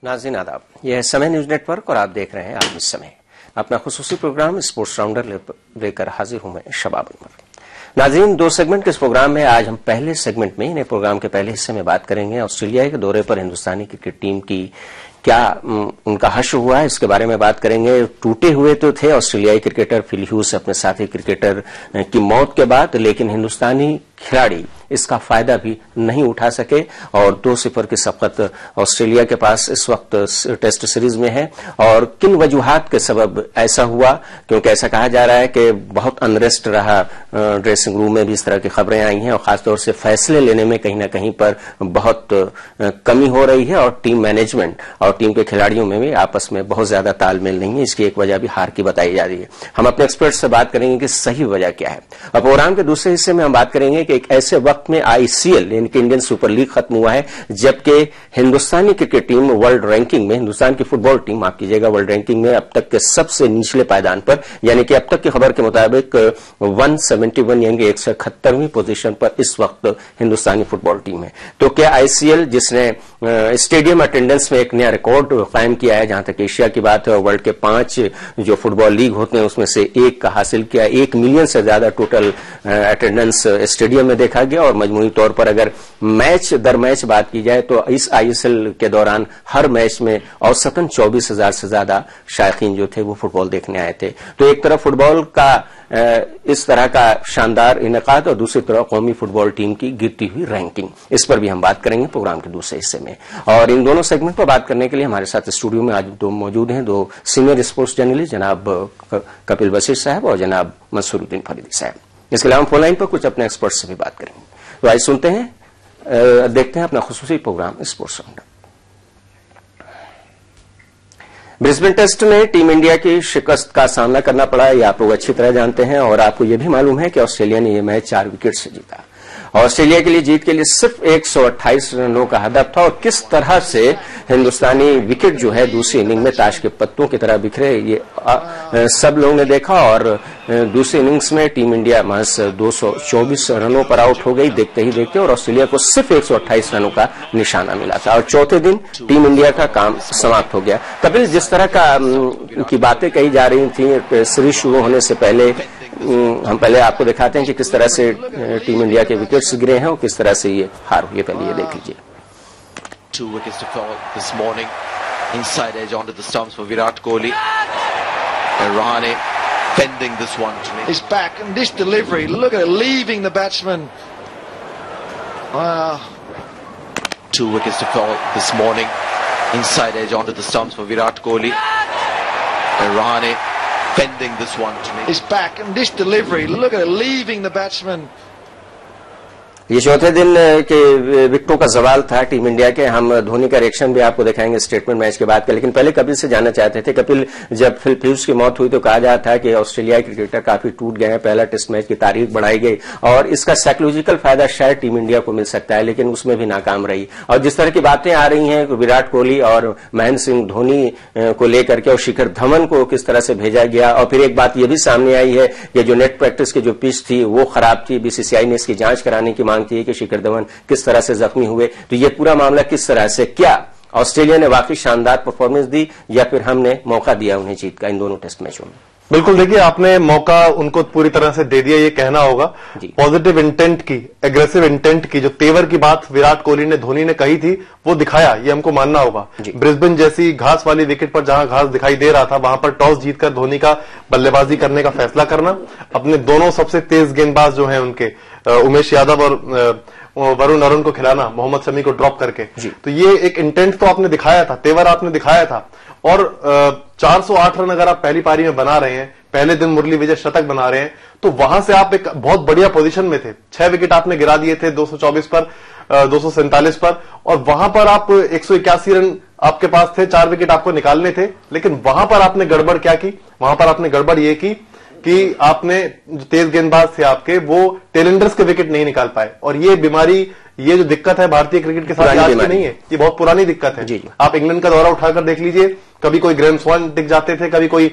नाज़रीन आदाब, यह है समय न्यूज नेटवर्क और आप देख रहे हैं आज इस समय अपना खुसूसी प्रोग्राम स्पोर्ट्स राउंडर लेकर हाजिर हूं मैं शबाब अनवर। नाज़रीन, 2 सेगमेंट के इस प्रोग्राम में आज हम पहले सेगमेंट में इन्हें प्रोग्राम के पहले हिस्से में बात करेंगे ऑस्ट्रेलिया के दौरे पर हिंदुस्तानी क्रिकेट टीम की क्या उनका हश्र हुआ है, इसके बारे में बात करेंगे। टूटे हुए तो थे ऑस्ट्रेलियाई क्रिकेटर फिल ह्यूज अपने साथी क्रिकेटर की मौत के बाद, लेकिन हिंदुस्तानी खिलाड़ी इसका फायदा भी नहीं उठा सके और 2-0 की शपथ ऑस्ट्रेलिया के पास इस वक्त टेस्ट सीरीज में है। और किन वजूहात के सबब ऐसा हुआ, क्योंकि ऐसा कहा जा रहा है कि बहुत अनरेस्ट रहा ड्रेसिंग रूम में भी, इस तरह की खबरें आई हैं और खासतौर से फैसले लेने में कहीं ना कहीं पर बहुत कमी हो रही है और टीम मैनेजमेंट और टीम के खिलाड़ियों में भी आपस में बहुत ज्यादा तालमेल नहीं है। इसकी एक वजह भी हार की बताई जा रही है। हम अपने एक्सपर्ट से बात करेंगे कि सही वजह क्या है। और प्रोग्राम के दूसरे हिस्से में हम बात करेंगे कि एक ऐसे वक्त में आईसीएल यानी कि इंडियन सुपर लीग खत्म हुआ है, जबकि हिंदुस्तानी क्रिकेट टीम वर्ल्ड रैंकिंग में, हिंदुस्तान की फुटबॉल टीम माफ कीजिएगा, वर्ल्ड रैंकिंग में अब तक के सबसे निचले पायदान पर, यानी कि अब तक की खबर के मुताबिक 171 यानी 171वीं पोजीशन पर इस वक्त हिंदुस्तानी फुटबॉल टीम है। तो क्या आईसीएल, जिसने स्टेडियम अटेंडेंस में एक नया रिकॉर्ड कायम किया है, जहां तक एशिया की बात है, और वर्ल्ड के 5 जो फुटबॉल लीग होते हैं उसमें से एक का हासिल किया, 1 मिलियन से ज्यादा टोटल अटेंडेंस स्टेडियम में देखा गया। और मजमूई तौर पर अगर मैच दर मैच बात की जाए तो इस आईएसएल के दौरान हर मैच में औसतन 24,000 से ज्यादा शायकीन जो थे वो फुटबॉल देखने आए थे। तो एक तरफ फुटबॉल का इस तरह का शानदार इनेकाद और दूसरी तरफ कौमी फुटबॉल टीम की गिरती हुई रैंकिंग, इस पर भी हम बात करेंगे प्रोग्राम के दूसरे हिस्से में। और इन दोनों सेगमेंट पर बात करने के लिए हमारे साथ स्टूडियो में आज 2 मौजूद हैं, 2 सीनियर स्पोर्ट्स जर्नलिस्ट, जनाब कपिल बशीर साहब और जनाब मंसूरुद्दीन फरीदी साहब। इसके अलावा हम फोन लाइन पर कुछ अपने एक्सपर्ट से भी बात करेंगे। तो आज सुनते हैं, देखते हैं अपना खुसूसी programme sports rounder. Brisbane test में टीम इंडिया की शिकस्त का सामना करना पड़ा, ये आप लोग अच्छी तरह जानते हैं। और आपको यह भी मालूम है कि ऑस्ट्रेलिया ने यह मैच 4 विकेट से जीता। ऑस्ट्रेलिया के लिए जीत के लिए सिर्फ 128 रनों का हदफ था और किस तरह से हिंदुस्तानी विकेट जो है दूसरी इनिंग में ताश के पत्तों की तरह बिखरे, ये सब लोगों ने देखा। और दूसरी इनिंग्स में टीम इंडिया महज 224 रनों पर आउट हो गई देखते ही देखते, और ऑस्ट्रेलिया को सिर्फ 128 रनों का निशाना मिला था। और चौथे दिन टीम इंडिया का काम समाप्त हो गया। कपिल, जिस तरह की बातें कही जा रही थी सीरीज शुरू होने से पहले, हम पहले आपको दिखाते हैं कि किस तरह से टीम इंडिया के विकेट्स गिरे हैं और किस तरह से ये हार हुई है। पहले ये देख लीजिए। 2 wickets to fall this morning. Inside edge onto the stumps for Virat Kohli. Rahane fending this one to me. He's back and this delivery, look at it, leaving the batsman. 2 wickets to fall this morning. Inside edge onto the stumps for Virat Kohli. Rahane fending this one to me. He's back and this delivery, look at it, leaving the batsman. ये चौथे दिन के विकेटों का सवाल था team India के। हम धोनी का रिएक्शन भी आपको दिखाएंगे स्टेटमेंट मैच के बाद का, लेकिन पहले कपिल से जानना चाहते थे। कपिल, जब फिल ह्यूज की मौत हुई तो कहा जा था कि ऑस्ट्रेलियाई क्रिकेटर काफी टूट गए हैं, पहला टेस्ट मैच की तारीख बढ़ाई गई और इसका साइकोलॉजिकल फायदा शायद टीम इंडिया को मिल सकता है, लेकिन उसमें भी नाकाम रही। और जिस तरह की बातें आ रही हैं विराट कोहली और महेंद्र सिंह धोनी को लेकर के और शिखर धवन को किस तरह से भेजा गया, और फिर एक बात यह भी सामने आई है कि जो नेट प्रैक्टिस की जो पिच थी वो खराब थी, बीसीसीआई ने इसकी जांच कराने की मांग की कि शिखर धवन किस तरह से जख्मी हुए। तो ये पूरा मामला किस तरह से, क्या ऑस्ट्रेलिया ने वाकई शानदार परफॉर्मेंस दी या फिर हमने मौका दिया उन्हें जीत का इन दोनों टेस्ट मैचों में? बिल्कुल, देखिए आपने मौका उनको पूरी तरह से दे दिया, ये कहना होगा। पॉजिटिव इंटेंट की, एग्रेसिव इंटेंट की, जो तेवर की बात विराट कोहली ने, धोनी ने कही थी वो दिखाया, ये हमको मानना होगा। ब्रिस्बेन जैसी घास वाली विकेट पर जहां घास दिखाई दे रहा था वहां पर टॉस जीतकर धोनी का बल्लेबाजी करने का फैसला करना, अपने दोनों सबसे तेज गेंदबाज जो हैं उनके उमेश यादव और वरुण अरुण को खिलाना, मोहम्मद शमी को ड्रॉप करके, तो ये एक इंटेंट तो आपने दिखाया था, तेवर आपने दिखाया था। और 408 रन अगर आप पहली पारी में बना रहे हैं, पहले दिन मुरली विजय शतक बना रहे हैं, तो वहां से आप एक बहुत बढ़िया पोजीशन में थे। 6 विकेट आपने गिरा दिए थे 224 पर, 247 पर, और वहां पर आप 181 रन आपके पास थे, 4 विकेट आपको निकालने थे। लेकिन वहां पर आपने गड़बड़ क्या की? वहां पर आपने गड़बड़ ये की कि आपने जो तेज गेंदबाज थे आपके, वो टेलेंडर्स के विकेट नहीं निकाल पाए। और ये बीमारी, ये जो दिक्कत है भारतीय क्रिकेट के साथ आज की नहीं है, ये बहुत पुरानी दिक्कत है। आप इंग्लैंड का दौरा उठाकर देख लीजिए, कभी कोई ग्रैंड स्वान दिख जाते थे, कभी कोई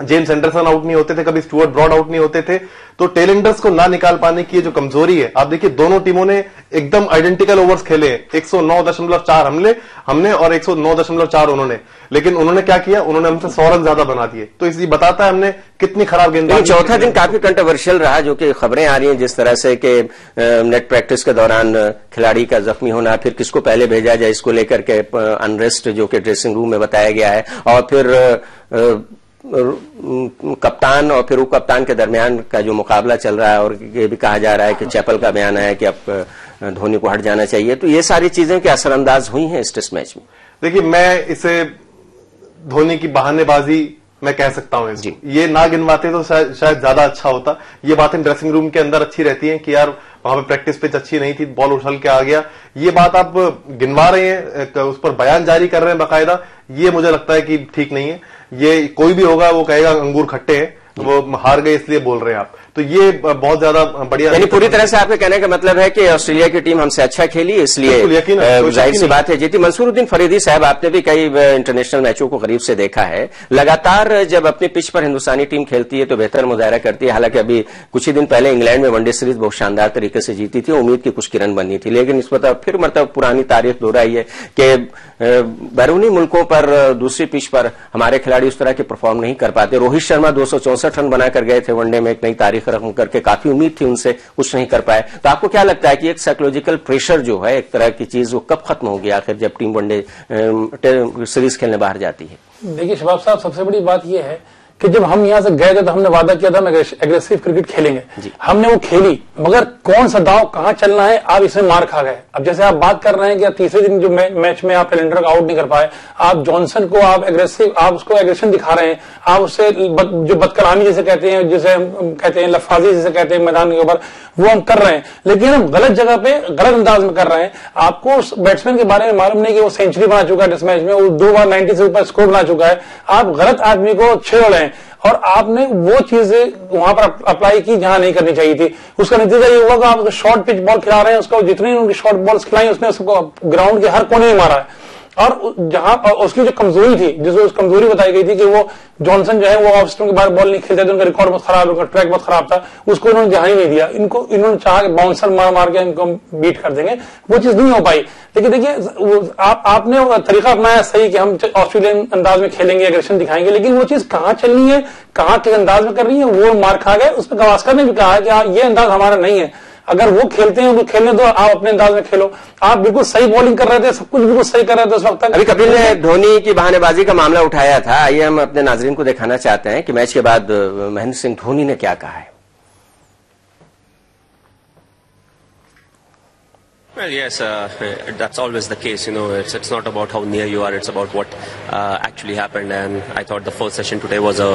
जेम्स एंडरसन आउट नहीं होते थे, कभी स्टुअर्ट ब्रॉड आउट नहीं होते थे। तो टेलेंडर्स को ना निकाल पाने की जो कमजोरी है, आप देखिए दोनों टीमों ने एकदम आइडेंटिकल ओवर्स खेले, 109.4 हमने और 109.4 उन्होंने, लेकिन उन्होंने क्या किया, उन्होंने हमसे 100 रन ज्यादा बना दिए। तो इसलिए बताता है हमने कितनी खराब गेंदबाजी। चौथा दिन काफी कंट्रोवर्शियल रहा, जो कि खबरें आ रही हैं जिस तरह से कि नेट प्रैक्टिस के दौरान खिलाड़ी का जख्मी होना, फिर किसको पहले भेजा जाए इसको लेकर के अनरेस्ट जो कि ड्रेसिंग रूम में बताया गया है, और फिर कप्तान और फिर उप कप्तान के दरमियान का जो मुकाबला चल रहा है, और ये भी कहा जा रहा है कि चैपल का बयान है कि अब धोनी को हट जाना चाहिए। तो ये सारी चीजें क्या असरअंदाज हुई हैं इस टेस्ट मैच में? देखिए, मैं इसे धोनी की बहानेबाजी मैं कह सकता हूं जी। ये ना गिनवाते तो शायद ज्यादा अच्छा होता। ये बातें ड्रेसिंग रूम के अंदर अच्छी रहती हैं कि यार वहां पे प्रैक्टिस पिच अच्छी नहीं थी, बॉल उछल के आ गया। ये बात आप गिनवा रहे हैं, उस पर बयान जारी कर रहे हैं बाकायदा, ये मुझे लगता है कि ठीक नहीं है। ये कोई भी होगा वो कहेगा अंगूर खट्टे हैं, वो हार गए इसलिए बोल रहे हैं आप। तो ये बहुत ज्यादा बढ़िया, यानी पूरी तरह से आपके कहने का मतलब है कि ऑस्ट्रेलिया की टीम हमसे अच्छा खेली, इसलिए जाहिर सी बात है जीती। मंसूरुद्दीन फरीदी साहब, आपने भी कई इंटरनेशनल मैचों को करीब से देखा है, लगातार जब अपनी पिच पर हिंदुस्तानी टीम खेलती है तो बेहतर मुजाहरा करती है। हालांकि अभी कुछ ही दिन पहले इंग्लैंड में वनडे सीरीज बहुत शानदार तरीके से जीती थी, उम्मीद की कुछ किरण बनी थी, लेकिन इस पर फिर मतलब पुरानी तारीख दोहराई है कि बैरूनी मुल्कों पर दूसरी पिच पर हमारे खिलाड़ी उस तरह के परफॉर्म नहीं कर पाते। रोहित शर्मा 264 रन बनाकर गए थे वनडे में, एक नई तारीख रकम करके, काफी उम्मीद थी उनसे, कुछ नहीं कर पाए। तो आपको क्या लगता है कि एक साइकोलॉजिकल प्रेशर जो है, एक तरह की चीज, वो कब खत्म होगी आखिर जब टीम वनडे सीरीज खेलने बाहर जाती है? देखिए शबाब साहब, सबसे बड़ी बात यह है कि जब हम यहां से गए थे तो हमने वादा किया था हम एग्रेसिव क्रिकेट खेलेंगे, हमने वो खेली, मगर कौन सा दाव कहां चलना है आप इसमें मार खा गए। अब जैसे आप बात कर रहे हैं कि तीसरे दिन जो मैच में आप टेलेंडर को आउट नहीं कर पाए, आप जॉनसन को आप एग्रेसिव, आप उसको एग्रेशन दिखा रहे हैं, आप उससे जो बदकलामी जिसे कहते हैं, जिसे कहते हैं लफाजी जिसे कहते हैं मैदान के ऊपर, वो हम कर रहे हैं, लेकिन हम गलत जगह पे गलत अंदाज में कर रहे हैं। आपको बैट्समैन के बारे में मालूम नहीं कि वो सेंचुरी बना चुका है टेस्ट मैच में, वो 2 बार 90 से ऊपर स्कोर बना चुका है, आप गलत आदमी को छेड़ रहे हैं और आपने वो चीजें वहां पर अप्लाई की जहां नहीं करनी चाहिए थी। उसका नतीजा ये हुआ कि आप शॉर्ट पिच बॉल खिला रहे हैं, उसको जितनी उनकी शॉर्ट बॉल्स खिलाई उसने उसको ग्राउंड के हर कोने में मारा है। और जहां उसकी जो कमजोरी थी, जिसको उस कमजोरी बताई गई थी कि वो जॉनसन जो है वो ऑफ स्टंप के बाहर बॉल नहीं खेलते थे, उनका रिकॉर्ड बहुत खराब, उनका ट्रैक बहुत खराब था, उसको इन्होंने ध्यान ही नहीं दिया। इन्होंने चाहा कि बाउंसर मार मार के इनको बीट कर देंगे, वो चीज नहीं हो पाई। लेकिन देखिए आपने तरीका अपनाया सही कि हम ऑस्ट्रेलियन अंदाज में खेलेंगे, एग्रेशन दिखाएंगे, लेकिन वो चीज कहां चलनी है, कहां किस अंदाज में कर रही है, वो मार खा गए। उस पर गवास्कर ने भी कहा कि ये अंदाज हमारा नहीं है, अगर वो खेलते हैं उनको खेलने दो, आप अपने अंदाज में खेलो। आप बिल्कुल सही बॉलिंग कर रहे थे, सब कुछ बिल्कुल सही कर रहे थे उस वक्त तक। अभी कपिल ने धोनी की बहानेबाजी का मामला उठाया था, आइए हम अपने नाजरीन को दिखाना चाहते हैं कि मैच के बाद महेंद्र सिंह धोनी ने क्या कहा है। Well, yes, that's always the case. You know, it's not about how near you are; it's about what actually happened. And I thought the first session today was a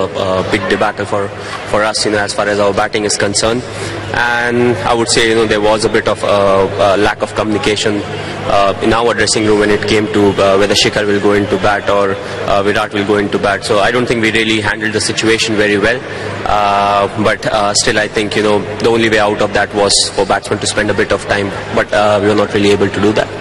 big debacle for us. You know, as far as our batting is concerned, and I would say, you know, there was a bit of lack of communication in our dressing room when it came to whether Shikhar will go into bat or Virat will go into bat. So I don't think we really handled the situation very well. But still, I think, you know, the only way out of that was for batsmen to spend a bit of time. But we were not really able to do that.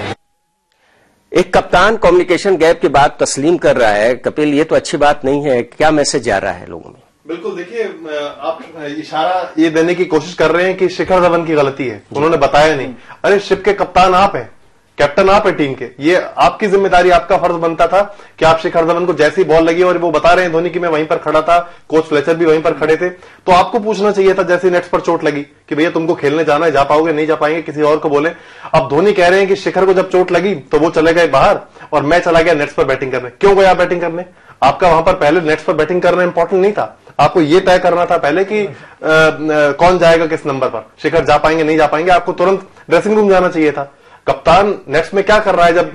एक कप्तान communication gap की बात तस्लीम कर रहा है। कपिल, ये तो अच्छी बात नहीं है, क्या मैसेज जा रहा है लोगों में? बिल्कुल, देखिए आप इशारा ये देने की कोशिश कर रहे हैं कि शिखर धवन की गलती है, उन्होंने बताया नहीं। अरे शिप के कप्तान आप हैं, कैप्टन आप है टीम के, ये आपकी जिम्मेदारी, आपका फर्ज बनता था कि आप शिखर धवन को जैसी बॉल लगी, और वो बता रहे हैं धोनी की मैं वहीं पर खड़ा था, कोच फ्लेचर भी वहीं पर खड़े थे, तो आपको पूछना चाहिए था जैसे नेट्स पर चोट लगी कि भैया तुमको खेलने जाना है, जा पाओगे नहीं जा पाएंगे, किसी और को बोले। अब धोनी कह रहे हैं कि शिखर को जब चोट लगी तो वो चले गए बाहर और मैं चला गया नेट्स पर बैटिंग करने। क्यों गया बैटिंग करने? आपका वहां पर पहले नेट्स पर बैटिंग करना इंपॉर्टेंट नहीं था, आपको ये तय करना था पहले कि कौन जाएगा किस नंबर पर, शिखर जा पाएंगे नहीं जा पाएंगे, आपको तुरंत ड्रेसिंग रूम जाना चाहिए था। कप्तान नेट्स में क्या कर रहा है जब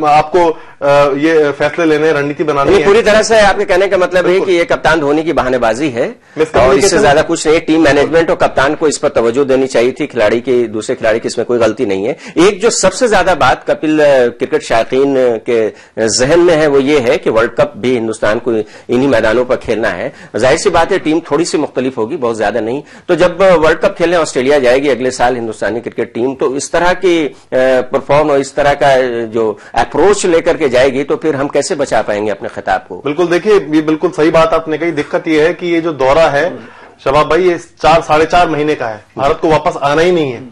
आपको ये फैसले लेने, रणनीति बनानी है? पूरी तरह से आपके कहने का मतलब है कि ये कप्तान धोनी की बहानेबाजी है और इससे ज्यादा कुछ नहीं। टीम मैनेजमेंट और कप्तान को इस पर तवज्जो देनी चाहिए थी, खिलाड़ी की, दूसरे खिलाड़ी की इसमें कोई गलती नहीं है। एक जो सबसे ज्यादा बात कपिल क्रिकेट शायकीन के जहन में है वो ये है कि वर्ल्ड कप भी हिंदुस्तान को इन्हीं मैदानों पर खेलना है। जाहिर सी बात है टीम थोड़ी सी मुख्तलिफ होगी, बहुत ज्यादा नहीं। तो जब वर्ल्ड कप खेलने ऑस्ट्रेलिया जाएगी अगले साल हिंदुस्तानी क्रिकेट टीम, तो इस तरह की परफॉर्म और इस तरह का जो अप्रोच लेकर के जाएगी तो फिर हम कैसे बचा पाएंगे अपने खिताब को? बिल्कुल, देखिए ये बिल्कुल सही बात आपने कही। दिक्कत ये है कि ये जो दौरा है शबाब भाई, ये 4-4.5 महीने का है। भारत को वापस आना ही नहीं है।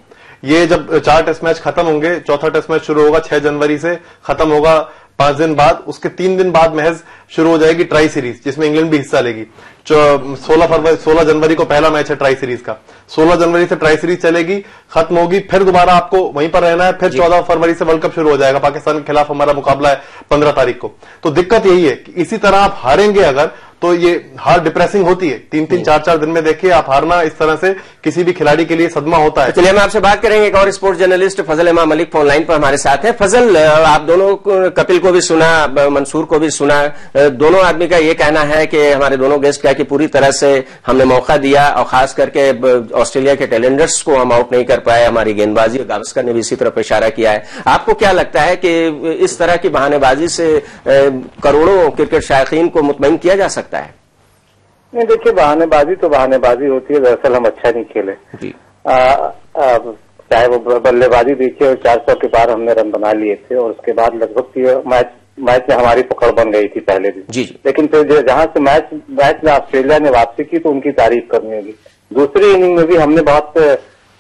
ये जब 4 टेस्ट मैच खत्म होंगे, चौथा टेस्ट मैच शुरू होगा 6 जनवरी से, खत्म होगा 5 दिन बाद, उसके 3 दिन बाद महज शुरू हो जाएगी ट्राई सीरीज, जिसमें इंग्लैंड भी हिस्सा लेगी। 16 जनवरी को पहला मैच है ट्राई सीरीज का। 16 जनवरी से ट्राई सीरीज चलेगी, खत्म होगी, फिर दोबारा आपको वहीं पर रहना है। फिर 14 फरवरी से वर्ल्ड कप शुरू हो जाएगा। पाकिस्तान के खिलाफ हमारा मुकाबला है 15 तारीख को। तो दिक्कत यही है कि इसी तरह आप हारेंगे अगर, तो ये हार डिप्रेसिंग होती है। 3-3, 4-4 दिन में देखिए आप हारना, इस तरह से किसी भी खिलाड़ी के लिए सदमा होता है। चलिए हम आपसे बात करेंगे। एक और स्पोर्ट्स जर्नलिस्ट फजल इमाम मलिक फोन लाइन पर हमारे साथ हैं। फजल, आप दोनों कपिल को भी सुना, मंसूर को भी सुना, दोनों आदमी का ये कहना है कि हमारे दोनों गेस्ट का कि पूरी तरह से हमने मौका दिया और खास करके ऑस्ट्रेलिया के टैलेंडर्स को हम आउट नहीं कर पाए। हमारी गेंदबाजी, गावस्कर ने भी इसी तरफ इशारा किया है। आपको क्या लगता है कि इस तरह की बहानेबाजी से करोड़ों क्रिकेट शायकीन को मुतमईन किया जा सकता है? नहीं, देखिए बहानेबाजी तो बहानेबाजी होती है। दरअसल हम अच्छा नहीं खेले, चाहे वो बल्लेबाजी देखिए, और 400 के पार हमने रन बना लिए थे और उसके बाद लगभग मैच में हमारी पकड़ बन गई थी पहले दिन। जी। लेकिन फिर जहां से मैच में ऑस्ट्रेलिया ने वापसी की तो उनकी तारीफ करनी होगी। दूसरी इनिंग में भी हमने बहुत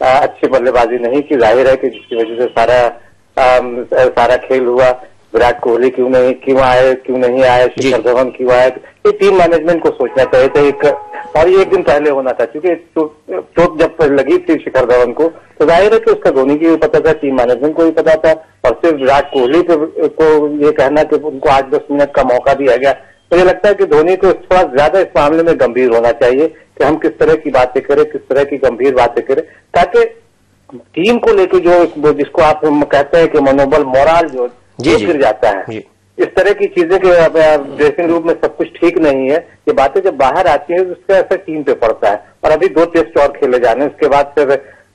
अच्छी बल्लेबाजी नहीं की, जाहिर है कि जिसकी वजह से सारा खेल हुआ। विराट कोहली क्यों नहीं आए, शिखर धवन क्यों आए, ये टीम मैनेजमेंट को सोचना चाहिए था। और ये एक दिन पहले होना था, क्योंकि चोट जब लगी थी शिखर धवन को तो जाहिर है कि उसका धोनी की भी पता था, टीम मैनेजमेंट को भी पता था। और सिर्फ विराट कोहली को ये कहना कि उनको 8-10 मिनट का मौका दिया गया, मुझे लगता है कि धोनी को थोड़ा ज्यादा इस मामले में गंभीर होना चाहिए कि हम किस तरह की बातें करें, किस तरह की गंभीर बातें करें, ताकि टीम को लेकर जो जिसको आप कहते हैं कि मनोबल, मोराल जो गिर जाता है, इस तरह की चीजें कि ड्रेसिंग रूम में सब कुछ ठीक नहीं है, ये बातें जब बाहर आती है तो उसका असर टीम पे पड़ता है। और अभी 2 टेस्ट और खेले जाने, उसके बाद फिर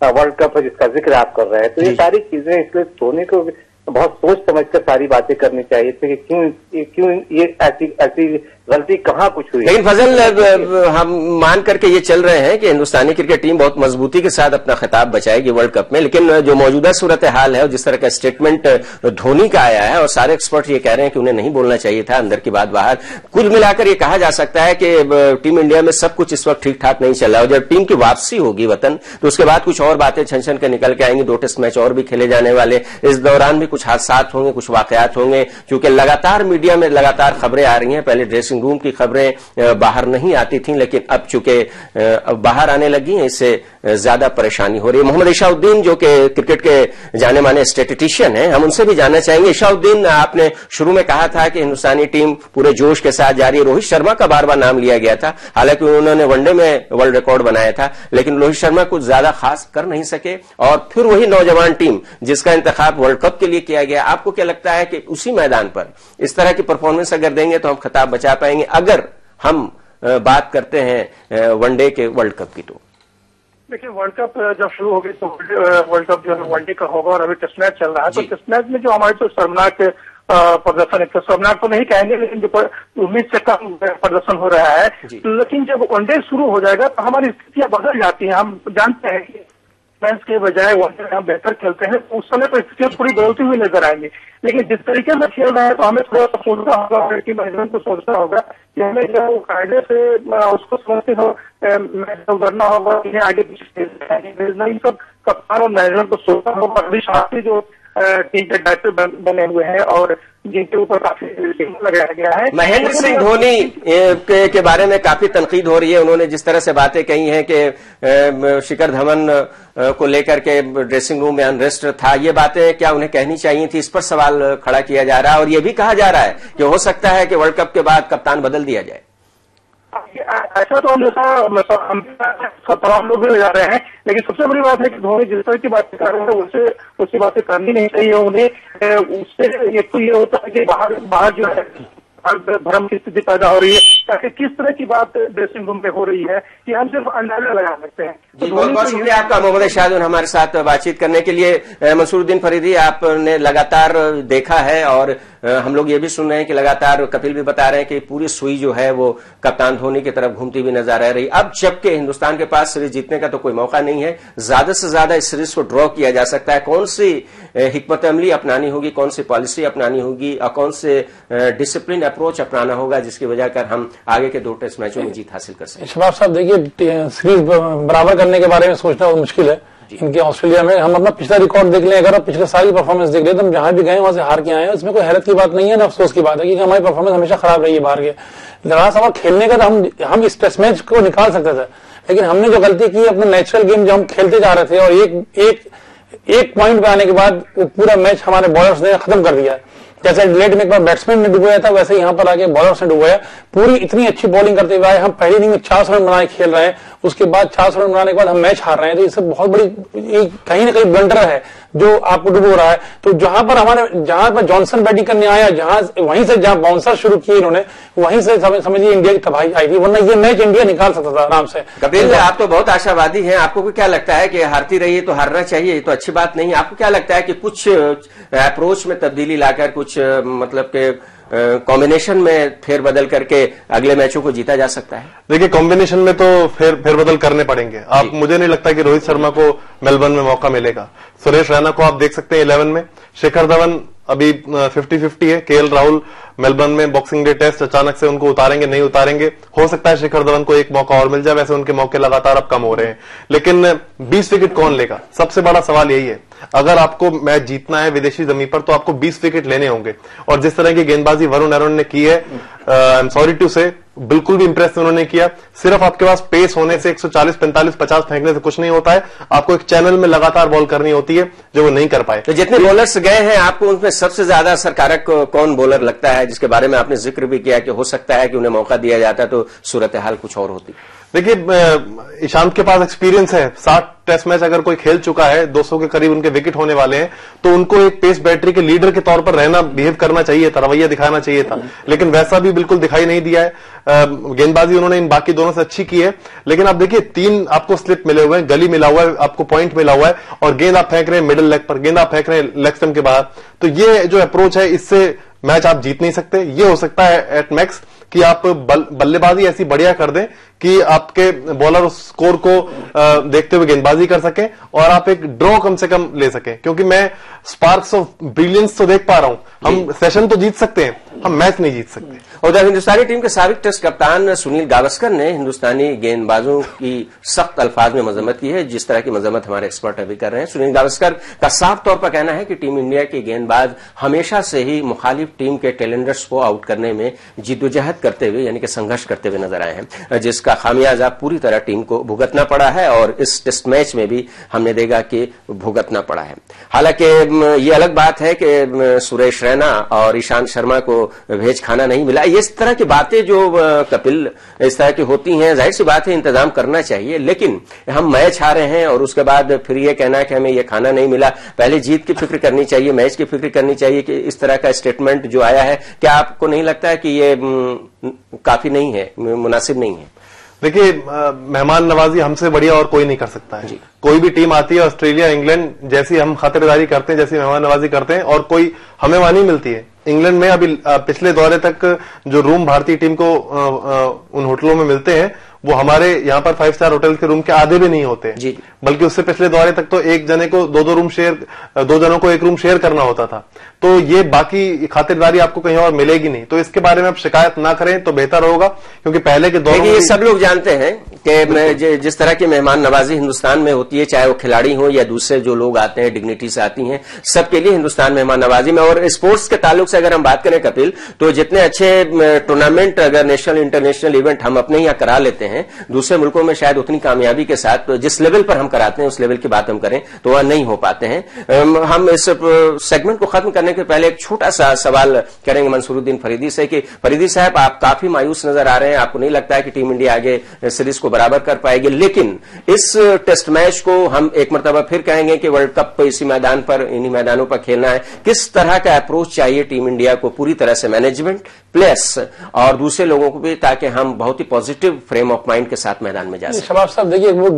वर्ल्ड कप है जिसका जिक्र आप कर रहे हैं। तो ये सारी चीजें, इसलिए धोनी को बहुत सोच समझकर सारी बातें करनी चाहिए थी कि क्यों ये ऐसी गलती कहाँ कुछ हुई। लेकिन फजल, हम मान करके ये चल रहे हैं कि हिंदुस्तानी क्रिकेट टीम बहुत मजबूती के साथ अपना खिताब बचाएगी वर्ल्ड कप में, लेकिन जो मौजूदा सूरत हाल है और जिस तरह का स्टेटमेंट धोनी का आया है और सारे एक्सपर्ट ये कह रहे हैं कि उन्हें नहीं बोलना चाहिए था, अंदर की बात बाहर, कुल मिलाकर ये कहा जा सकता है कि टीम इंडिया में सब कुछ इस वक्त ठीक ठाक नहीं चल रहा है। और जब टीम की वापसी होगी वतन तो उसके बाद कुछ और बातें छन के निकल के आएंगी। 2 टेस्ट मैच और भी खेले जाने वाले, इस दौरान भी कुछ हादसात होंगे, कुछ वाकयात होंगे, क्योंकि लगातार मीडिया में लगातार खबरें आ रही हैं। पहले ड्रेसिंग रूम की खबरें बाहर नहीं आती थी, लेकिन अब चूंकि बाहर आने लगी हैं, इससे ज्यादा परेशानी हो रही है। मोहम्मद इशाउद्दीन जो कि क्रिकेट के जाने माने स्टैटिस्टिशियन हैं, हम उनसे भी जानना चाहेंगे। इशाउद्दीन, आपने शुरू में कहा था कि हिंदुस्तानी टीम पूरे जोश के साथ जा रही है। रोहित शर्मा का बार बार नाम लिया गया था, हालांकि उन्होंने वनडे में वर्ल्ड रिकॉर्ड बनाया था, लेकिन रोहित शर्मा कुछ ज्यादा खास कर नहीं सके। और फिर वही नौजवान टीम जिसका इंतखाब वर्ल्ड कप के लिए किया गया, आपको क्या लगता है कि उसी मैदान पर इस तरह की परफॉर्मेंस अगर देंगे तो हम खिताब बचा पाएंगे? अगर हम बात करते हैं वनडे के वर्ल्ड कप की, तो देखिए वर्ल्ड कप जब शुरू होगी तो वर्ल्ड कप जो है वनडे का होगा और अभी टेस्ट मैच चल रहा है। तो टेस्ट मैच में जो हमारे तो शर्मनाक प्रदर्शन, एक शर्मनाक तो नहीं कहेंगे, लेकिन जो उम्मीद से कम प्रदर्शन हो रहा है, लेकिन जब वनडे शुरू हो जाएगा तो हमारी स्थितियां बदल जाती हैं। हम जानते हैं कि मैच के बजाय वनडे में हम बेहतर खेलते हैं, तो उस समय पर स्थितियां थोड़ी बदलती हुई नजर आएंगी। लेकिन जिस तरीके से खेल रहे हैं तो हमें थोड़ा सा सोचना होगा, टीम मैनेजमेंट को सोचना होगा कि हमें जो कायदे से उसको समझते हो मैच उतरना होगा, इन्हें आगे पीछे इन सब कप्तान और मैनेजमेंट को सोचना होगा। अभी शास्त्री जो टीम के डायरेक्टर बने हुए हैं और जिनके ऊपर काफी लगाया गया है, महेंद्र सिंह धोनी के बारे में काफी तनकीद हो रही है। उन्होंने जिस तरह से बातें कही हैं कि शिखर धवन को लेकर के ड्रेसिंग रूम में अनरेस्ट था, ये बातें क्या उन्हें कहनी चाहिए थी? इस पर सवाल खड़ा किया जा रहा है। और ये भी कहा जा रहा है कि हो सकता है कि वर्ल्ड कप के बाद कप्तान बदल दिया जाए। ऐसा तो हम तमाम लोग भी जा रहे हैं, लेकिन सबसे बड़ी बात है कि धोनी जिस तरह की बातें कर रहे हैं उससे बातें करनी नहीं चाहिए उन्हें। उससे एक तो ये होता है कि बाहर जो है भ्रम की स्थिति पैदा हो रही है, ताकि किस तरह की बात ड्रेसिंग रूम पे हो रही है कि हम सिर्फ अंदाजा लगा सकते हैं। बहुत बहुत शुक्रिया आपका मोहम्मद इशाउद्दीन हमारे साथ बातचीत करने के लिए। मंसूरुद्दीन फरीदी, आपने लगातार देखा है और हम लोग ये भी सुन रहे हैं कि लगातार कपिल भी बता रहे हैं कि पूरी सुई जो है वो कप्तान धोनी की तरफ घूमती हुई नजर आ रही। अब जबकि हिंदुस्तान के पास सीरीज जीतने का तो कोई मौका नहीं है, ज्यादा से ज्यादा इस सीरीज को ड्रॉ किया जा सकता है। कौन सी हिकमत अमली अपनानी होगी, कौन सी पॉलिसी अपनानी होगी और कौन से डिसिप्लिन अप्रोच अपनाना होगा जिसकी वजह कर हम आगे के 2 टेस्ट मैचों में जीत हासिल कर सकें। शबाब साहब देखिए, सीरीज बराबर करने के बारे में सोचना बहुत मुश्किल है इनके ऑस्ट्रेलिया में। हम अपना पिछला रिकॉर्ड देख लें, अगर पिछले सारी परफॉर्मेंस देख लें तो हम जहां भी गए वहां से हार के आए हैं। इसमें कोई हैरत की बात नहीं है, ना अफसोस की बात है, क्योंकि हमारी परफॉर्मेंस हमेशा खराब रही है बाहर के। लड़ा सवाल खेलने का तो हम इस टेस्ट मैच को निकाल सकते थे, लेकिन हमने जो गलती की अपना नेचुरल गेम जो हम खेलते जा रहे थे और एक पॉइंट पे आने के बाद वो पूरा मैच हमारे बॉलर्स ने खत्म कर दिया। जैसे एडिलेड में एक बार बैट्समैन ने डुबोया था, वैसे यहाँ पर आके बॉलर्स ने डुबोया। पूरी इतनी अच्छी बॉलिंग करते हुए आए, हम पहली इनिंग में 400 रन बनाए खेल रहे हैं, उसके बाद 400 रन बनाने के बाद हम मैच हार रहे हैं। तो ये सब बहुत बड़ी कहीं ना कहीं ब्लंडर है जो आपको डुबो रहा है। तो जहां पर जॉनसन बैटिंग करने आया, वहीं से जहां बाउंसर शुरू किए इन्होंने, वहीं से समझिए इंडिया की तबाही आई थी, वरना ये मैच इंडिया निकाल सकता था आराम से। कपिल, आप तो बहुत आशावादी हैं, आपको क्या लगता है कि हारती रही है तो हारना चाहिए, ये तो अच्छी बात नहीं है। आपको क्या लगता है कि कुछ अप्रोच में तब्दीली लाकर, कुछ मतलब के कॉम्बिनेशन में फेरबदल करके अगले मैचों को जीता जा सकता है? देखिए, कॉम्बिनेशन में तो फेरबदल करने पड़ेंगे। आप मुझे नहीं लगता कि रोहित शर्मा को मेलबर्न में मौका मिलेगा। सुरेश रैना को आप देख सकते हैं 11 में। शिखर धवन अभी 50-50 है। केएल राहुल मेलबर्न में बॉक्सिंग डे टेस्ट, अचानक से उनको उतारेंगे नहीं उतारेंगे, हो सकता है शिखर धवन को एक मौका और मिल जाए। वैसे उनके मौके लगातार अब कम हो रहे हैं, लेकिन 20 विकेट कौन लेगा, सबसे बड़ा सवाल यही है। अगर आपको मैच जीतना है विदेशी जमीन पर तो आपको 20 विकेट लेने होंगे, और जिस तरह की गेंदबाजी वरुण अरोन ने की है, आई एम सॉरी टू से, बिल्कुल भी इंप्रेस उन्होंने किया। सिर्फ आपके पास पेस होने से 140, 45, 50 फेंकने से कुछ नहीं होता है। आपको एक चैनल में लगातार बॉल करनी होती है, जो वो नहीं कर पाए। तो जितने बॉलर्स गए हैं, आपको उनमें सबसे ज्यादा असरकारक कौन बॉलर लगता है, जिसके बारे में आपने जिक्र भी किया कि हो सकता है कि उन्हें मौका दिया जाता तो सूरत हाल कुछ और होती? देखिए, ईशांत के पास एक्सपीरियंस है। 60 टेस्ट मैच अगर कोई खेल चुका है, 200 के करीब उनके विकेट होने वाले हैं, तो उनको एक पेस बैटरी के लीडर के तौर पर रहना, बिहेव करना चाहिए था, रवैया दिखाना चाहिए था, लेकिन वैसा भी बिल्कुल दिखाई नहीं दिया है। गेंदबाजी उन्होंने इन बाकी दोनों से अच्छी की है, लेकिन आप देखिए 3 आपको स्लिप मिले हुए हैं, गली मिला हुआ है, आपको पॉइंट मिला हुआ है, और गेंद आप फेंक रहे हैं मिडिल लेग पर, गेंद आप फेंक रहे हैं लेग स्टंप के बाहर। तो ये जो अप्रोच है, इससे मैच आप जीत नहीं सकते। ये हो सकता है एट मैक्स कि आप बल्लेबाजी ऐसी बढ़िया कर दें कि आपके बॉलर उस स्कोर को देखते हुए गेंदबाजी कर सकें और आप एक ड्रॉ कम से कम ले सकें, क्योंकि मैं स्पार्क्स ऑफ ब्रिलियंस तो देख पा रहा हूं। हम सेशन तो जीत सकते हैं, हम मैच नहीं जीत सकते। उधर हिंदुस्तानी टीम के साबिक टेस्ट कप्तान सुनील गावस्कर ने हिंदुस्तानी गेंदबाजों की सख्त अल्फाज में मजम्मत की है, जिस तरह की मजम्मत हमारे एक्सपर्ट अभी कर रहे हैं। सुनील गावस्कर का साफ तौर पर कहना है कि टीम इंडिया के गेंदबाज हमेशा से ही मुखालिफ टीम के टैलेंटर्स को आउट करने में जिद्दोजहद करते हुए, यानी कि संघर्ष करते हुए नजर आए हैं, जिसका खामियाजा पूरी तरह टीम को भुगतना पड़ा है और इस टेस्ट मैच में भी हमने देखा कि भुगतना पड़ा है। हालांकि ये अलग बात है कि सुरेश रैना और ईशांत शर्मा को भेज खाना नहीं मिला। इस तरह की बातें जो कपिल इस तरह की होती हैं, जाहिर सी बात है इंतजाम करना चाहिए, लेकिन हम मैच हारे हैं और उसके बाद फिर ये कहना है कि हमें ये खाना नहीं मिला। पहले जीत की फिक्र करनी चाहिए, मैच की फिक्र करनी चाहिए। कि इस तरह का स्टेटमेंट जो आया है, क्या आपको नहीं लगता है कि ये काफी नहीं है, मुनासिब नहीं है? देखिए, मेहमान नवाजी हमसे बढ़िया और कोई नहीं कर सकता है। कोई भी टीम आती है, ऑस्ट्रेलिया, इंग्लैंड, जैसी हम खातिरदारी करते हैं, जैसी मेहमान नवाजी करते हैं, और कोई हमें वहां नहीं मिलती है। इंग्लैंड में अभी पिछले दौरे तक जो रूम भारतीय टीम को उन होटलों में मिलते हैं, वो हमारे यहाँ पर 5 स्टार होटल के रूम के आधे भी नहीं होते हैं। बल्कि उससे पिछले दौरे तक तो एक जने को 2 रूम शेयर, 2 जनों को एक रूम शेयर करना होता था। तो ये बाकी खातिरदारी आपको कहीं और मिलेगी नहीं। तो इसके बारे में आप शिकायत ना करें तो बेहतर होगा, क्योंकि पहले के दौर में ये सब लोग जानते हैं कि जिस तरह की मेहमान नवाजी हिंदुस्तान में होती है, चाहे वो खिलाड़ी हो या दूसरे जो लोग आते हैं, डिग्निटी से आती हैं, सबके लिए हिंदुस्तान मेहमान नवाजी में। और स्पोर्ट्स के ताल्लुक से अगर हम बात करें कपिल, तो जितने अच्छे टूर्नामेंट, अगर नेशनल इंटरनेशनल इवेंट हम अपने यहाँ करा लेते हैं, दूसरे मुल्कों में शायद उतनी कामयाबी के साथ जिस लेवल पर हम कराते हैं उस लेवल की बात हम करें तो वह नहीं हो पाते हैं। हम इस सेगमेंट को खत्म करने के पहले एक छोटा सा सवाल करेंगे मंसूरुद्दीन फरीदी से कि फरीदी साहब, आप काफी मायूस नजर आ रहे हैं। आपको नहीं लगता है कि टीम इंडिया आगे सीरीज को उसको बराबर कर पाएगी। लेकिन इस टेस्ट मैच को हम एक मरतबा फिर कहेंगे कि वर्ल्ड कप इसी मैदान पर, इन्हीं मैदानों पर खेलना है। किस तरह का अप्रोच चाहिए टीम इंडिया को, पूरी तरह से मैनेजमेंट प्लेस और दूसरे लोगों को भी, ताकि हम बहुत ही पॉजिटिव फ्रेम ऑफ माइंड के साथ मैदान में जा सकें। शबाब साहब देखिए, वो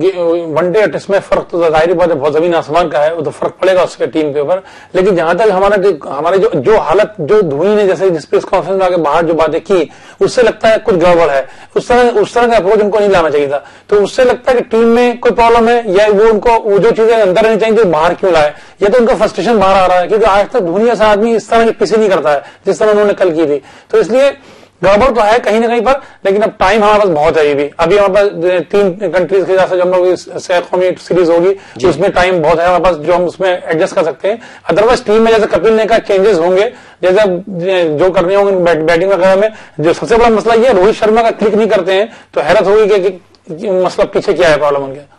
वनडे और टेस्ट में फर्क तो जाहिर बात है बहुत जमीन आसमान का है, वो तो फर्क पड़ेगा उसके टीम के ऊपर। लेकिन जहां तक हमारे जो हालत, जो धोनी ने जैसे जिस प्रेस कॉन्फ्रेंस में आके बाहर जो बातें की, उससे लगता है कुछ गड़बड़ है। उस तरह का अप्रोच उनको नहीं लाना चाहिए था। तो उससे लगता है कि टीम में कोई प्रॉब्लम है, या वो जो चीजें अंदर रहनी चाहिए बाहर क्यों लाए, या तो उनका फ्रस्ट्रेशन बाहर आ रहा है। क्योंकि आज तक धोनी जैसा आदमी इस तरह की किसी नहीं करता है जिस तरह उन्होंने कल की थी। तो इसलिए गड़बड़ तो है कहीं ना कहीं पर, लेकिन अब टाइम हमारे पास बहुत है। अभी हमारे पास 3 कंट्रीज के जैसे हम लोग कौमी सीरीज होगी, उसमें टाइम बहुत है हमारे पास, जो हम उसमें एडजस्ट कर सकते हैं। अदरवाइज टीम में जैसे कपिल ने कहा चेंजेस होंगे, जैसे जो करने होंगे बैटिंग वगैरह में। जो सबसे बड़ा मसला ये, रोहित शर्मा का क्लिक नहीं करते हैं तो हैरत होगी कि मसला पीछे क्या है, प्रॉब्लम उनके।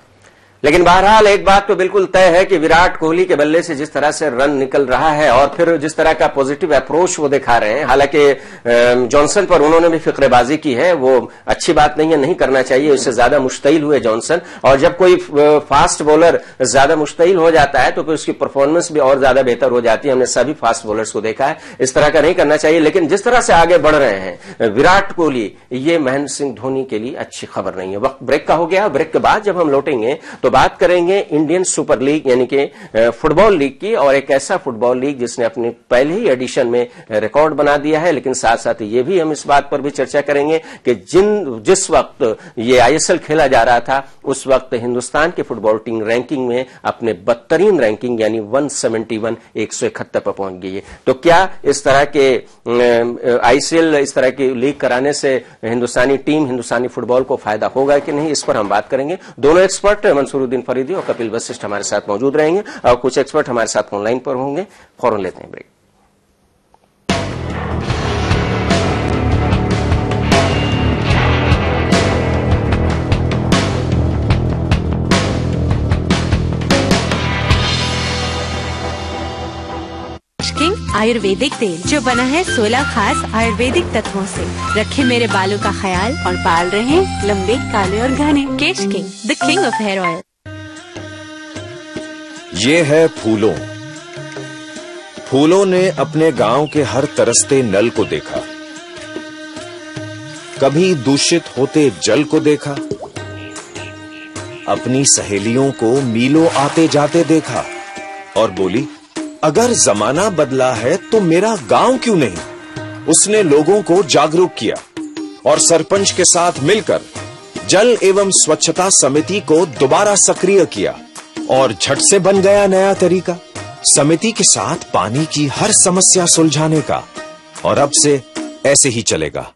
लेकिन बहरहाल एक बात तो बिल्कुल तय है कि विराट कोहली के बल्ले से जिस तरह से रन निकल रहा है और फिर जिस तरह का पॉजिटिव अप्रोच वो दिखा रहे हैं, हालांकि जॉनसन पर उन्होंने भी फिक्रेबाजी की है, वो अच्छी बात नहीं है, नहीं करना चाहिए। इससे ज्यादा मुश्तइल हुए जॉनसन, और जब कोई फास्ट बॉलर ज्यादा मुश्तइल हो जाता है तो फिर उसकी परफॉर्मेंस भी और ज्यादा बेहतर हो जाती है। हमने सभी फास्ट बॉलर्स को देखा है, इस तरह का नहीं करना चाहिए। लेकिन जिस तरह से आगे बढ़ रहे हैं विराट कोहली, ये महेंद्र सिंह धोनी के लिए अच्छी खबर नहीं है। वक्त ब्रेक का हो गया। ब्रेक के बाद जब हम लौटेंगे तो बात करेंगे इंडियन सुपर लीग यानी कि फुटबॉल लीग की, और एक ऐसा फुटबॉल लीग जिसने अपने पहले ही एडिशन में रिकॉर्ड बना दिया है। लेकिन साथ साथ ये भी हम इस बात पर भी चर्चा करेंगे कि जिस वक्त ये आईएसएल खेला जा रहा था उस वक्त हिंदुस्तान की फुटबॉल टीम रैंकिंग में अपने बदतरीन रैंकिंग यानी 171 171 पर पहुंच गई है। तो क्या इस तरह के आईसीएल, इस तरह की लीग कराने से हिंदुस्तानी टीम, हिंदुस्तानी फुटबॉल को फायदा होगा कि नहीं, इस पर हम बात करेंगे। दोनों एक्सपर्ट मंसूरुद्दीन फरीदी और कपिल वशिष्ठ हमारे साथ मौजूद रहेंगे, और कुछ एक्सपर्ट हमारे साथ ऑनलाइन पर होंगे। फौरन लेते हैं ब्रेक। आयुर्वेदिक तेल जो बना है 16 खास आयुर्वेदिक तत्वों से, रखे मेरे बालों का ख्याल और बाल रहे लंबे, काले और घने। Kesh King, the king of hair oil. ये है फूलों। फूलों ने अपने गांव के हर तरसते नल को देखा, कभी दूषित होते जल को देखा, अपनी सहेलियों को मीलों आते जाते देखा, और बोली अगर जमाना बदला है तो मेरा गांव क्यों नहीं। उसने लोगों को जागरूक किया और सरपंच के साथ मिलकर जल एवं स्वच्छता समिति को दोबारा सक्रिय किया, और झट से बन गया नया तरीका समिति के साथ पानी की हर समस्या सुलझाने का। और अब से ऐसे ही चलेगा।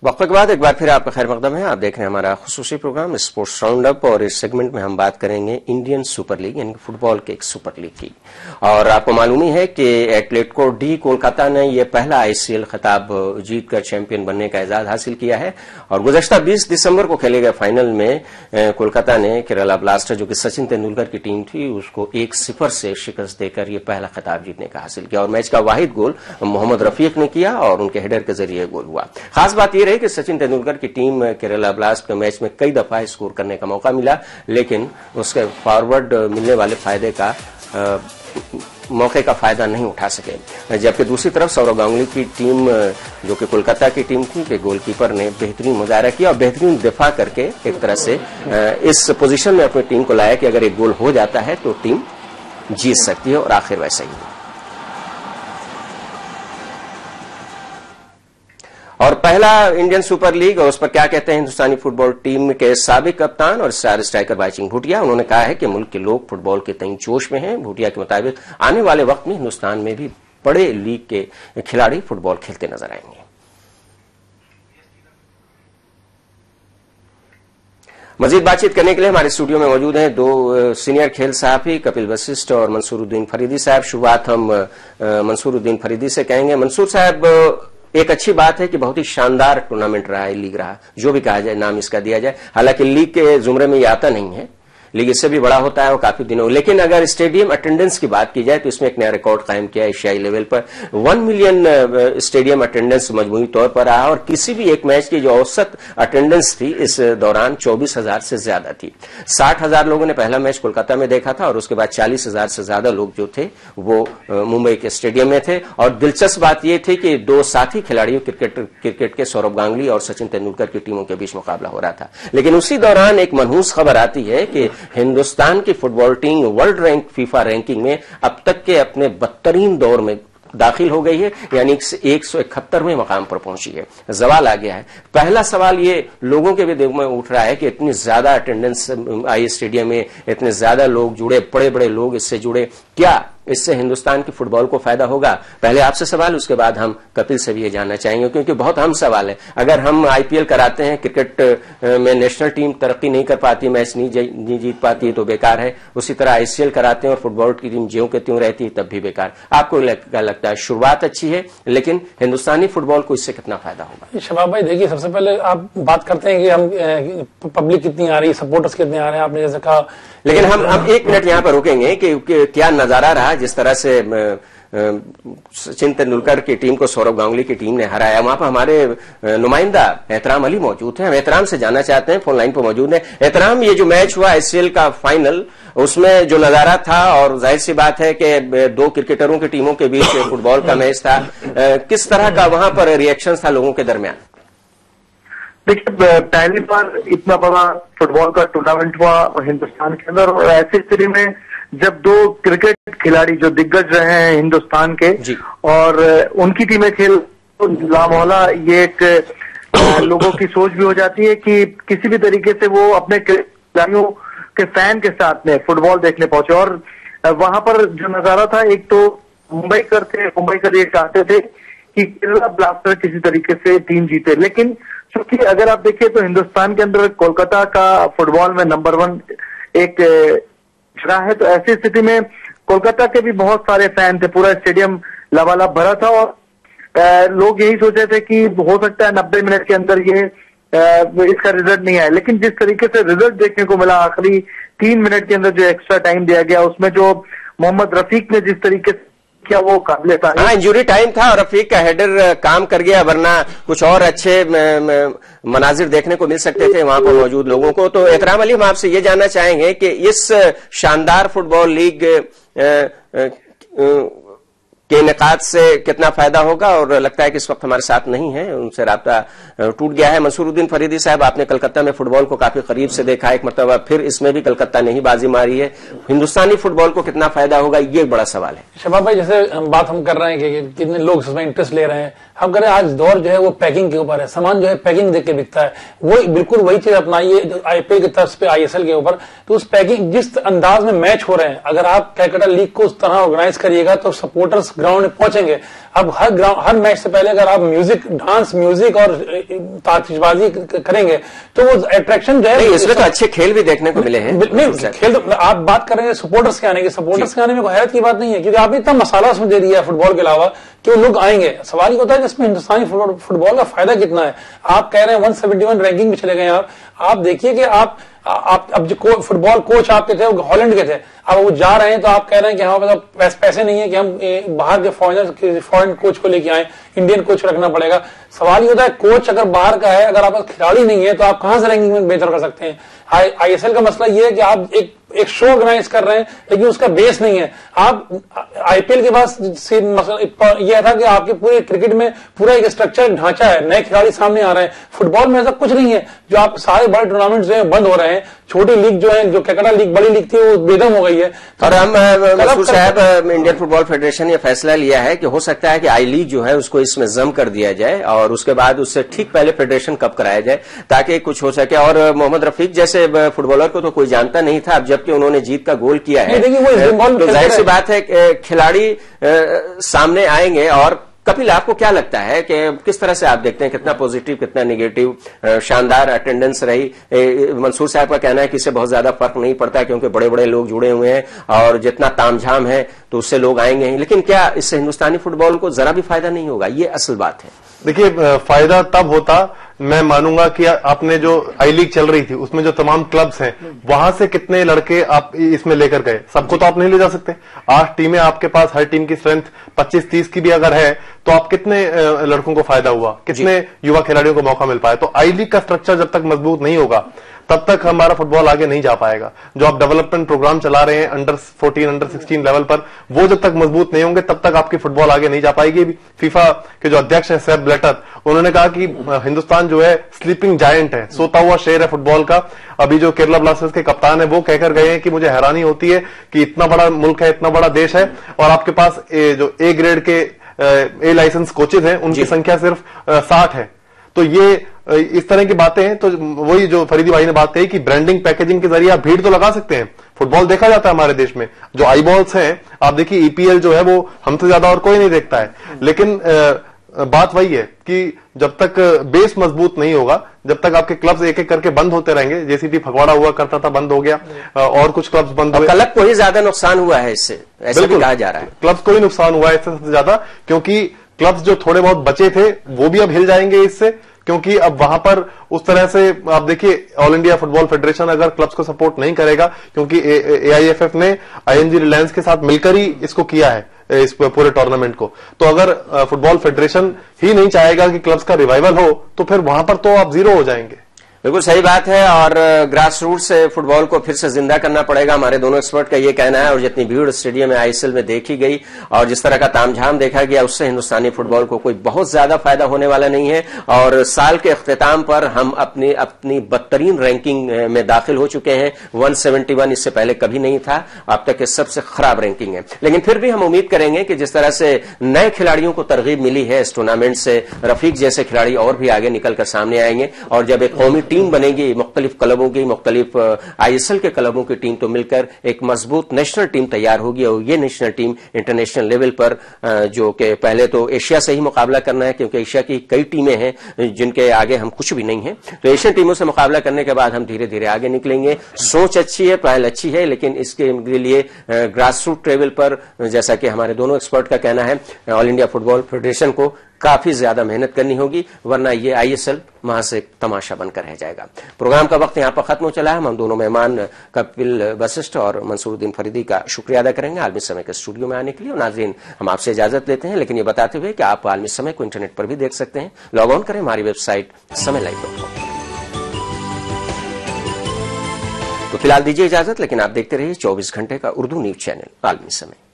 वक्त के बाद एक बार फिर आपका खैर मकदम है। आप देख रहे हैं हमारा खुसूसी प्रोग्राम स्पोर्ट्स राउंड अप, और इस सेगमेंट में हम बात करेंगे इंडियन सुपर लीग यानी फुटबॉल के एक सुपर लीग की। और आपको मालूम ही है कि एटलेटिको डी कोलकाता ने यह पहला आईसीएल खिताब जीतकर चैंपियन बनने का एजाज हासिल किया है। और गुज़श्ता 20 दिसंबर को खेले गए फाइनल में कोलकाता ने केरला ब्लास्टर्स, जो कि सचिन तेंदुलकर की टीम थी, उसको 1-0 से शिकस्त देकर यह पहला खिताब जीतने का हासिल किया। और मैच का वाहिद गोल मोहम्मद रफीक ने किया और उनके हेडर के जरिए गोल हुआ। खास बात यह रही कि सचिन तेंदुलकर की टीम केरला ब्लास्ट के मैच में कई दफा स्कोर करने का मौका मिला, लेकिन उसके फॉरवर्ड मिलने वाले फायदे का मौके का फायदा नहीं उठा सके। जबकि दूसरी तरफ सौरव गांगुली की टीम, जो कि कोलकाता की टीम थी, के गोलकीपर ने बेहतरीन मुजाहरा किया और बेहतरीन दिफा करके एक तरह से इस पोजीशन में अपनी टीम को लाया कि अगर एक गोल हो जाता है तो टीम जीत सकती है, और आखिर वैसा ही हुआ। और पहला इंडियन सुपर लीग, और उस पर क्या कहते हैं हिंदुस्तानी फुटबॉल टीम के साबिक कप्तान और स्टार स्ट्राइकर बाइचुंग भूटिया। उन्होंने कहा है कि मुल्क के लोग फुटबॉल के तई जोश में हैं। भूटिया के मुताबिक आने वाले वक्त में हिंदुस्तान में भी बड़े लीग के खिलाड़ी फुटबॉल खेलते नजर आएंगे। मजीद बातचीत करने के लिए हमारे स्टूडियो में मौजूद हैं दो सीनियर खेल सहाफी, कपिल वशिष्ठ और मंसूरुद्दीन फरीदी साहब। शुरुआत हम मंसूरुद्दीन फरीदी से कहेंगे। मंसूर साहब, एक अच्छी बात है कि बहुत ही शानदार टूर्नामेंट रहा है, लीग रहा, जो भी कहा जाए, नाम इसका दिया जाए। हालांकि लीग के जुमरे में ये आता नहीं है, लीग इससे भी बड़ा होता है वो काफी दिनों। लेकिन अगर स्टेडियम अटेंडेंस की बात की जाए तो इसमें एक नया रिकॉर्ड कायम किया एशियाई लेवल पर। 1 मिलियन स्टेडियम अटेंडेंस मजमूई तौर पर रहा और किसी भी एक मैच की जो औसत अटेंडेंस थी इस दौरान 24,000 से ज्यादा थी। 60,000 लोगों ने पहला मैच कोलकाता में देखा था और उसके बाद 40,000 से ज्यादा लोग जो थे वो मुंबई के स्टेडियम में थे। और दिलचस्प बात यह थी कि दो साथी खिलाड़ियों क्रिकेट के सौरभ गांगुली और सचिन तेंदुलकर की टीमों के बीच मुकाबला हो रहा था। लेकिन उसी दौरान एक मनहूस खबर आती है कि हिंदुस्तान की football team world rank FIFA ranking में अब तक के अपने बदतरीन दौर में दाखिल हो गई है, यानी 171वें मकाम पर पहुंची है। सवाल आ गया है, पहला सवाल ये लोगों के भी दिल में उठ रहा है कि इतनी ज्यादा अटेंडेंस आई स्टेडियम में, इतने ज्यादा लोग जुड़े, बड़े बड़े लोग इससे जुड़े, क्या इससे हिंदुस्तान की फुटबॉल को फायदा होगा? पहले आपसे सवाल, उसके बाद हम कपिल से भी ये जानना चाहेंगे, क्योंकि बहुत अहम सवाल है। अगर हम आईपीएल कराते हैं, क्रिकेट में नेशनल टीम तरक्की नहीं कर पाती, मैच नहीं जीत पाती तो बेकार है। उसी तरह आईसीएल कराते हैं और फुटबॉल की टीम ज्यों के त्यों रहती है तब भी बेकार। आपको क्या लगता है? शुरुआत अच्छी है, लेकिन हिंदुस्तानी फुटबॉल को इससे कितना फायदा होगा? शबाब भाई देखिए, सबसे पहले आप बात करते हैं कि हम पब्लिक कितनी आ रही है, सपोर्टर्स कितने आ रहे हैं, आपने जैसे कहा। लेकिन हम एक मिनट यहां पर रुकेंगे कि क्या नजारा रहा जिस तरह से सचिन तेंदुलकर की टीम को सौरभ गांगुली की टीम ने हराया। वहां पर हमारे नुमाइंदा एहतराम अली मौजूद हैं, हम एहतराम से जानना चाहते हैं, फोन लाइन पर मौजूद हैं। एहतराम, ये जो मैच हुआ आईसीएल का फाइनल, उसमें जो नजारा था, और जाहिर सी बात है कि दो क्रिकेटरों की टीमों के बीच फुटबॉल का मैच था, किस तरह का वहां पर रिएक्शन था लोगों के दरमियान? देखिए, पहली बार इतना बड़ा फुटबॉल का टूर्नामेंट हुआ हिंदुस्तान के अंदर, और ऐसी स्थिति में जब दो क्रिकेट खिलाड़ी जो दिग्गज रहे हैं हिंदुस्तान के और उनकी टीमें खेल, तो लामोहला ये एक लोगों की सोच भी हो जाती है कि किसी भी तरीके से वो अपने खिलाड़ियों के फैन के साथ में फुटबॉल देखने पहुंचे। और वहां पर जो नजारा था, एक तो मुंबईकर ये चाहते थे कि केरला ब्लास्टर किसी तरीके से टीम जीते, लेकिन क्योंकि अगर आप देखिए तो हिंदुस्तान के अंदर कोलकाता का फुटबॉल में नंबर 1 एक रहा है, तो ऐसी स्थिति में कोलकाता के भी बहुत सारे फैन थे, पूरा स्टेडियम लबालब भरा था और लोग यही सोच रहे थे कि हो सकता है 90 मिनट के अंदर ये इसका रिजल्ट नहीं आया। लेकिन जिस तरीके से रिजल्ट देखने को मिला, आखिरी 3 मिनट के अंदर जो एक्स्ट्रा टाइम दिया गया, उसमें जो मोहम्मद रफीक ने जिस तरीके से क्या वो काबिल तारीफ। हाँ, इंजरी टाइम था और रफीक का हेडर काम कर गया, वरना कुछ और अच्छे मनाजिर देखने को मिल सकते थे वहां पर मौजूद लोगों को। तो एहतराम अली, हम आपसे ये जानना चाहेंगे कि इस शानदार फुटबॉल लीग के इनेकाद से कितना फायदा होगा? और लगता है कि इस वक्त हमारे साथ नहीं है, उनसे राब्ता टूट गया है। मंसूरुद्दीन फरीदी साहब, आपने कलकत्ता में फुटबॉल को काफी करीब से देखा, एक मरतबा फिर इसमें भी कलकत्ता ने ही बाजी मारी है। हिंदुस्तानी फुटबॉल को कितना फायदा होगा, ये एक बड़ा सवाल है। शबाब भाई, जैसे बात हम कर रहे हैं कि कितने लोग इसमें इंटरेस्ट ले रहे हैं, हम कह रहे हैं आज दौर जो है वो पैकिंग के ऊपर है, सामान जो है पैकिंग देख के बिकता है। वो बिल्कुल वही चीज अपनाइए आईपीएल की तरफ पे, आईएसएल के ऊपर। तो उस पैकिंग, जिस अंदाज में मैच हो रहे हैं, अगर आप कैलकाटा लीग को उस तरह ऑर्गेनाइज करिएगा तो सपोर्टर्स ग्राउंड में पहुंचेंगे। अब हर मैच से पहले अगर आप डांस म्यूजिक और ताशबाजी करेंगे तो वो अट्रैक्शन जो है, इसमें तो अच्छे खेल भी देखने को मिले हैं। नहीं, खेल तो आप बात कर रहे हैं सपोर्टर्स के आने की, सपोर्टर्स के आने में कोई हैरत की बात नहीं है, क्योंकि आपने इतना मसाला उसमें दे दिया फुटबॉल के अलावा कि वो लोग आएंगे। सवाल ये होता है कि इसमें हिंदुस्तानी फुटबॉल का फायदा कितना है। आप कह रहे हैं 171 रैंकिंग में चले गए आप देखिए कि आप अब जो फुटबॉल कोच आपके थे वो हॉलैंड के थे, अब वो जा रहे हैं तो आप कह रहे हैं कि हमारे पास पैसे नहीं है कि हम बाहर के फॉरेन कोच को लेके आए, इंडियन कोच रखना पड़ेगा। सवाल ये होता है, कोच अगर बाहर का है, अगर आपका खिलाड़ी नहीं है तो आप कहां से रैंकिंग में बेहतर कर सकते हैं? आईएसएल का मसला ये है कि आप एक शो ऑर्गेनाइज कर रहे हैं लेकिन उसका बेस नहीं है। आप आईपीएल के पास यह था कि आपके पूरे क्रिकेट में पूरा एक स्ट्रक्चर ढांचा है, नए खिलाड़ी सामने आ रहे हैं। फुटबॉल में ऐसा कुछ नहीं है, जो आप सारे बड़े टूर्नामेंट जो है बंद हो रहे हैं, छोटी लीग जो है, जो कैलकाटा लीग बड़ी लीग थी वो बेदम हो गई है। और हम मंसूर साहब, इंडियन फुटबॉल फेडरेशन ने फैसला लिया है कि हो सकता है कि आई लीग जो है उसको इसमें जम कर दिया जाए और उसके बाद उससे ठीक पहले फेडरेशन कप कराया जाए ताकि कुछ हो सके। और मोहम्मद रफीक जैसे फुटबॉलर को तो कोई जानता नहीं था, अब जबकि उन्होंने जीत का गोल किया है तो जाहिर सी बात है खिलाड़ी सामने आएंगे और कपिल, आपको क्या लगता है कि किस तरह से आप देखते हैं, कितना पॉजिटिव कितना निगेटिव? शानदार अटेंडेंस रही। मंसूर साहब का कहना है कि इससे बहुत ज्यादा फर्क नहीं पड़ता क्योंकि बड़े बड़े लोग जुड़े हुए हैं और जितना तामझाम है तो उससे लोग आएंगे ही, लेकिन क्या इससे हिंदुस्तानी फुटबॉल को जरा भी फायदा नहीं होगा? ये असल बात है। देखिए, फायदा तब होता, मैं मानूंगा कि आपने जो आई लीग चल रही थी उसमें जो तमाम क्लब्स हैं वहां से कितने लड़के आप इसमें लेकर गए? सबको तो आप नहीं ले जा सकते। 8 टीमें आपके पास, हर टीम की स्ट्रेंथ 25-30 की भी अगर है तो आप कितने लड़कों को फायदा हुआ, कितने युवा खिलाड़ियों को मौका मिल पाया? तो आई लीग का स्ट्रक्चर जब तक मजबूत नहीं होगा तब तक हमारा फुटबॉल आगे नहीं जा पाएगा। जो आप डेवलपमेंट प्रोग्राम चला रहे हैं अंडर 14 अंडर 16 लेवल पर, वो जब तक मजबूत नहीं होंगे तब तक आपकी फुटबॉल आगे नहीं जा पाएगी। फीफा के जो अध्यक्ष हैं सेप ब्लैटर, उन्होंने कहा कि हिंदुस्तान जो है स्लीपिंग जायंट है, सोता हुआ शेर है फुटबॉल का। अभी जो केरला ब्लास्टर्स के कप्तान है वो कहकर गए हैं कि मुझे हैरानी होती है कि इतना बड़ा मुल्क है, इतना बड़ा देश है और आपके पास जो ए ग्रेड के ए लाइसेंस कोचेज हैं उनकी संख्या सिर्फ 60 है। तो ये इस तरह की बातें हैं। तो वही जो फरीदी भाई ने बात कही कि ब्रांडिंग पैकेजिंग के जरिए आप भीड़ तो लगा सकते हैं। फुटबॉल देखा जाता है हमारे देश में, जो आई बॉल्स हैं आप देखिए, ईपीएल जो है वो हमसे ज्यादा और कोई नहीं देखता है। लेकिन बात वही है कि जब तक बेस मजबूत नहीं होगा, जब तक आपके क्लब्स एक एक करके बंद होते रहेंगे, जेसीबी फगवाड़ा हुआ करता था, बंद हो गया, और कुछ क्लब्स बंद हुए। क्लब को ही ज्यादा नुकसान हुआ है इससे, ऐसा भी कहा जा रहा है। क्लब्स को ही नुकसान हुआ है इससे सबसे ज्यादा, क्योंकि क्लब्स जो थोड़े बहुत बचे थे वो भी अब हिल जाएंगे इससे, क्योंकि अब वहां पर उस तरह से आप देखिए ऑल इंडिया फुटबॉल फेडरेशन अगर क्लब्स को सपोर्ट नहीं करेगा, क्योंकि एआईएफएफ ने आईएनजी रिलायंस के साथ मिलकर ही इसको किया है इस पूरे टूर्नामेंट को, तो अगर फुटबॉल फेडरेशन ही नहीं चाहेगा कि क्लब्स का रिवाइवल हो तो फिर वहां पर तो आप जीरो हो जाएंगे। बिल्कुल सही बात है, और ग्रास रूट से फुटबॉल को फिर से जिंदा करना पड़ेगा, हमारे दोनों एक्सपर्ट का ये कहना है। और जितनी भीड़ स्टेडियम में आईएसएल में देखी गई और जिस तरह का तामझाम देखा गया, उससे हिंदुस्तानी फुटबॉल को कोई बहुत ज्यादा फायदा होने वाला नहीं है। और साल के अख्तिताम पर हम अपनी बदतरीन रैंकिंग में दाखिल हो चुके हैं। 171 इससे पहले कभी नहीं था, अब तक के सबसे खराब रैंकिंग है। लेकिन फिर भी हम उम्मीद करेंगे कि जिस तरह से नए खिलाड़ियों को तरगीब मिली है इस टूर्नामेंट से, रफीक जैसे खिलाड़ी और भी आगे निकलकर सामने आएंगे। और जब एक कौमी टीम बनेगी, मुख्तलिफ क्लबों की, मुख्तलिफ आईएसएल के क्लबों की टीम, तो मिलकर एक मजबूत नेशनल टीम तैयार होगी। और ये नेशनल टीम इंटरनेशनल लेवल पर, जो कि पहले तो एशिया से ही मुकाबला करना है, क्योंकि एशिया की कई टीमें हैं जिनके आगे हम कुछ भी नहीं है, तो एशियन टीमों से मुकाबला करने के बाद हम धीरे धीरे आगे निकलेंगे। सोच अच्छी है, पहल अच्छी है, लेकिन इसके लिए ग्रास रूट लेवल पर, जैसा कि हमारे दोनों एक्सपर्ट का कहना है, ऑल इंडिया फुटबॉल फेडरेशन को काफी ज्यादा मेहनत करनी होगी, वरना ये आईएसएल वहां से तमाशा बनकर रह जाएगा। प्रोग्राम का वक्त यहां पर खत्म हो चला है। हम दोनों मेहमान कपिल वशिष्ठ और मंसूरुद्दीन फरीदी का शुक्रिया अदा करेंगे आलमी समय के स्टूडियो में आने के लिए। और नाज़रीन, हम आपसे इजाजत लेते हैं, लेकिन ये बताते हुए कि आप आलमी समय को इंटरनेट पर भी देख सकते हैं। लॉग ऑन करें हमारी वेबसाइट समयलाइव.com। तो फिलहाल दीजिए इजाजत, लेकिन आप देखते रहिए 24 घंटे का उर्दू न्यूज चैनल आलमी समय।